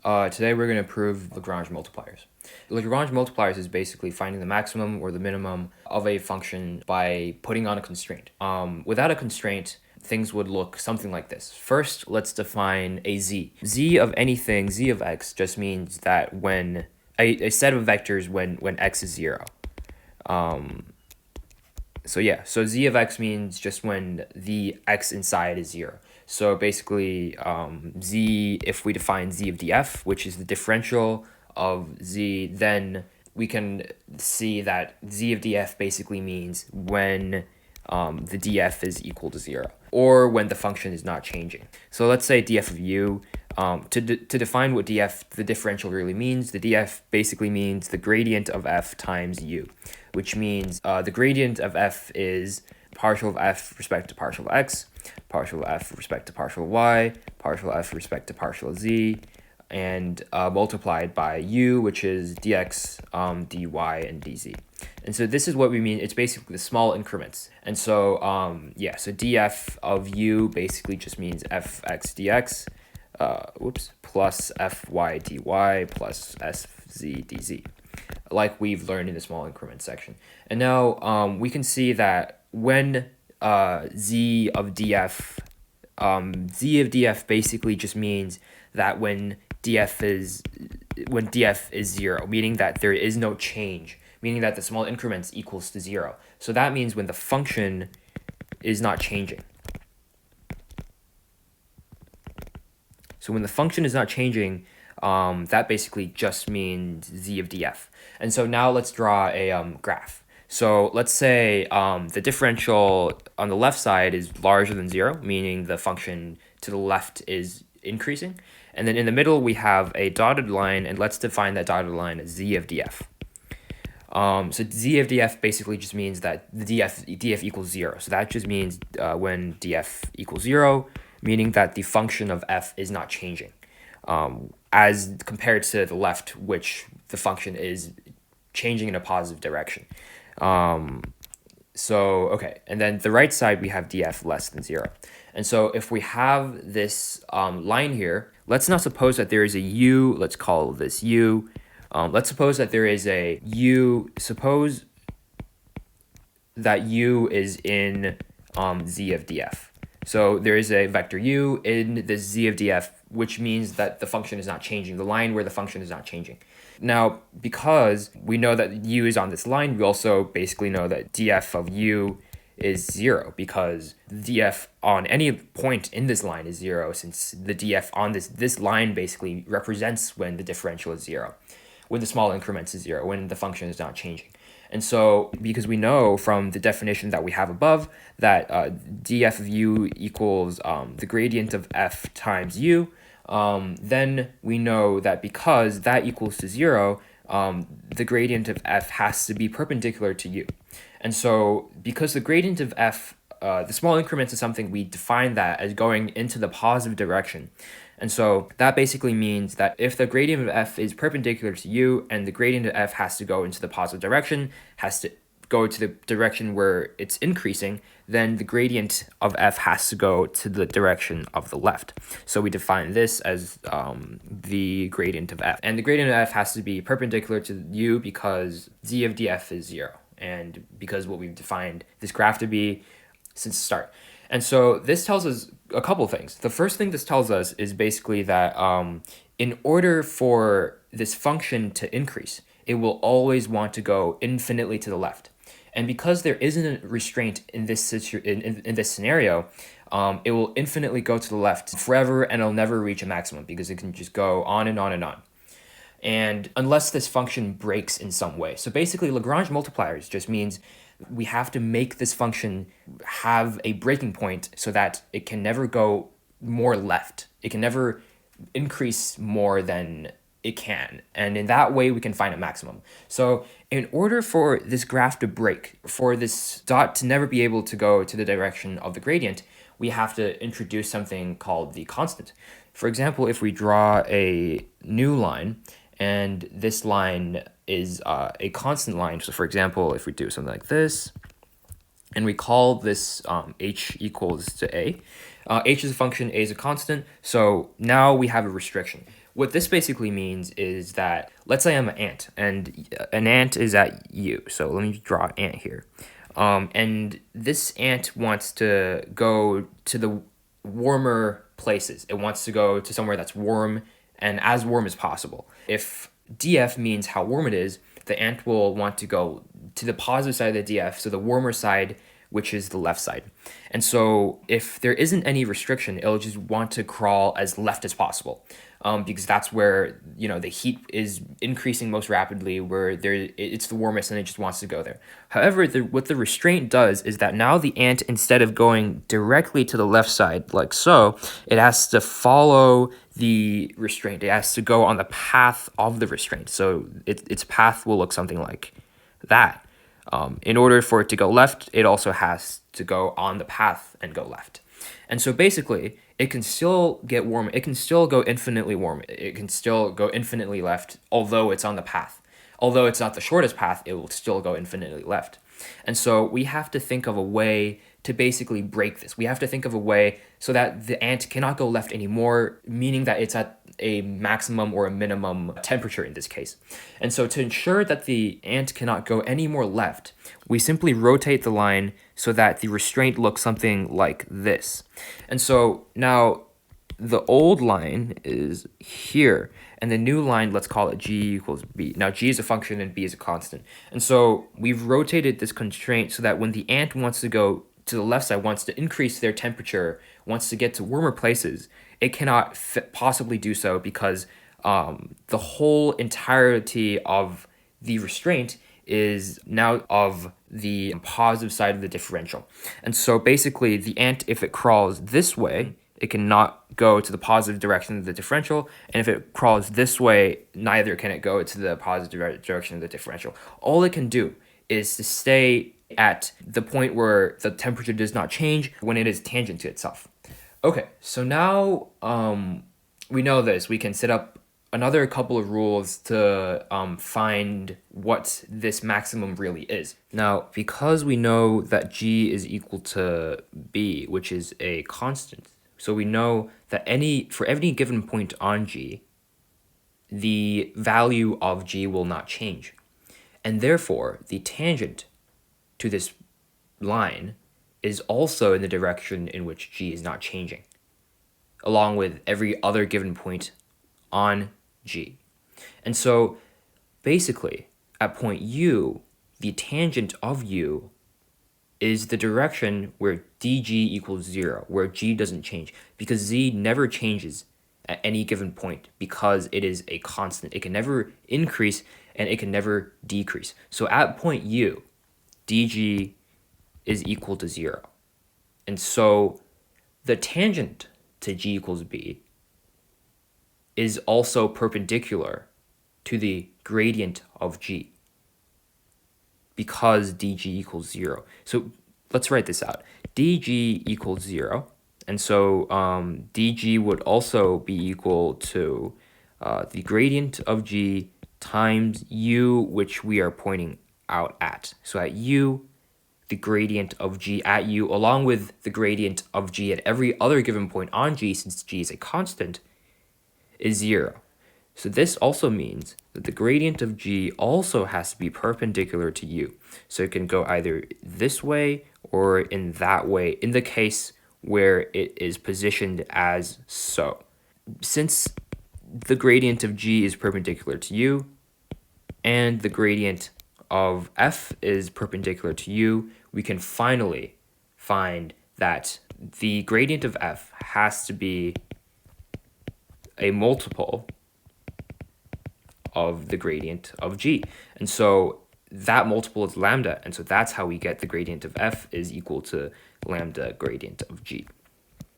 Today we're going to prove Lagrange multipliers. Lagrange multipliers is basically finding the maximum or the minimum of a function by putting on a constraint. Without a constraint, things would look something like this. First, let's define a z. Z of anything, z of x, just means that when a set of vectors when x is 0. So z of x means just when the x inside is 0. So basically, z, if we define z of df, which is the differential of z, then we can see that z of df basically means when the df is equal to 0, or when the function is not changing. So let's say df of u. To define what df, the differential really means, the df basically means the gradient of f times u, which means the gradient of f is partial of f with respect to partial of x, partial of f with respect to partial of y, partial of f with respect to partial of z, and multiplied by u, which is dx, dy, and dz. And so this is what we mean. It's basically the small increments. And so, so df of u basically just means fx dx, plus fy dy plus sz dz, like we've learned in the small increment section. And now we can see that when z of df basically just means that when df is 0, meaning that there is no change, meaning that the small increments equals to 0. So that means when the function is not changing. So when the function is not changing, that basically just means z of df. And so now let's draw a graph. So let's say the differential on the left side is larger than 0, meaning the function to the left is increasing. And then in the middle, we have a dotted line, and let's define that dotted line as z of df. So z of df basically just means that the df equals 0. So that just means when df equals 0, meaning that the function of f is not changing, as compared to the left, which the function is changing in a positive direction. Okay, and then the right side, we have df less than 0. And so if we have this line here, let's not suppose that there is a u, let's call this u. Let's suppose that there is a u, suppose that u is in z of df. So there is a vector u in this z of df, which means that the function is not changing, the line where the function is not changing. Now, because we know that u is on this line, we also basically know that df of u is 0, because df on any point in this line is 0, since the df on this line basically represents when the differential is 0, when the small increments is 0, when the function is not changing. And so, because we know from the definition that we have above that df of u equals the gradient of f times u, then we know that because that equals to 0, the gradient of f has to be perpendicular to u. And so, because the gradient of f, the small increments is something, we define that as going into the positive direction. And so that basically means that if the gradient of f is perpendicular to u and the gradient of f has to go into the positive direction, has to go to the direction where it's increasing, then the gradient of f has to go to the direction of the left. So we define this as the gradient of f. And the gradient of f has to be perpendicular to u because z of df is 0. And because what we've defined this graph to be since the start. And so this tells us a couple things. The first thing this tells us is basically that in order for this function to increase, it will always want to go infinitely to the left. And because there isn't a restraint in this in this scenario, it will infinitely go to the left forever, and it'll never reach a maximum because it can just go on and on and on. And unless this function breaks in some way. So basically, Lagrange multipliers just means we have to make this function have a breaking point so that it can never go more left. It can never increase more than it can. And in that way, we can find a maximum. So in order for this graph to break, for this dot to never be able to go to the direction of the gradient, we have to introduce something called the constant. For example, if we draw a new line, and this line is a constant line. So for example, if we do something like this, and we call this h equals to a, H is a function, A is a constant. So now we have a restriction. What this basically means is that, let's say I'm an ant, and an ant is at U. So let me draw an ant here. And this ant wants to go to the warmer places. It wants to go to somewhere that's warm and as warm as possible. If df means how warm it is, the ant will want to go to the positive side of the df, so the warmer side, which is the left side. And so if there isn't any restriction, it'll just want to crawl as left as possible, because that's where, you know, the heat is increasing most rapidly, where it's the warmest, and it just wants to go there. However, what the restraint does is that now the ant, instead of going directly to the left side like so, it has to follow the restraint. It has to go on the path of the restraint. So its path will look something like that. In order for it to go left, it also has to go on the path and go left. And so basically, it can still get warm. It can still go infinitely warm. It can still go infinitely left, although it's on the path. Although it's not the shortest path, it will still go infinitely left. And so we have to think of a way to basically break this. We have to think of a way so that the ant cannot go left anymore, meaning that it's at a maximum or a minimum temperature in this case. And so to ensure that the ant cannot go any more left, we simply rotate the line so that the restraint looks something like this. And so now the old line is here, and the new line, let's call it g equals b. Now g is a function and b is a constant. And so we've rotated this constraint so that when the ant wants to go to the left side, wants to increase their temperature, wants to get to warmer places, it cannot possibly do so, because the whole entirety of the restraint is now of the positive side of the differential. And so basically the ant, if it crawls this way, it cannot go to the positive direction of the differential, and if it crawls this way, neither can it go to the positive direction of the differential. All it can do is to stay at the point where the temperature does not change when it is tangent to itself. Okay, so now we know this. We can set up another couple of rules to find what this maximum really is. Now, because we know that g is equal to b, which is a constant, so we know that for any given point on g, the value of g will not change. And therefore, the tangent to this line is also in the direction in which g is not changing, along with every other given point on g. And so basically, at point u, the tangent of u is the direction where dg equals 0, where g doesn't change, because z never changes at any given point because it is a constant. It can never increase and it can never decrease. So at point u, dg is equal to 0. And so the tangent to g equals b is also perpendicular to the gradient of g, because dg equals 0. So let's write this out. dg equals 0. And so dg would also be equal to the gradient of g times u, which we are pointing out at. So at u, the gradient of g at u, along with the gradient of g at every other given point on g, since g is a constant, is 0. So this also means that the gradient of g also has to be perpendicular to u. So it can go either this way or in that way, in the case where it is positioned as so. Since the gradient of g is perpendicular to u, and the gradient of f is perpendicular to u, we can finally find that the gradient of f has to be a multiple of the gradient of g. And so that multiple is lambda, and so that's how we get the gradient of f is equal to lambda gradient of g.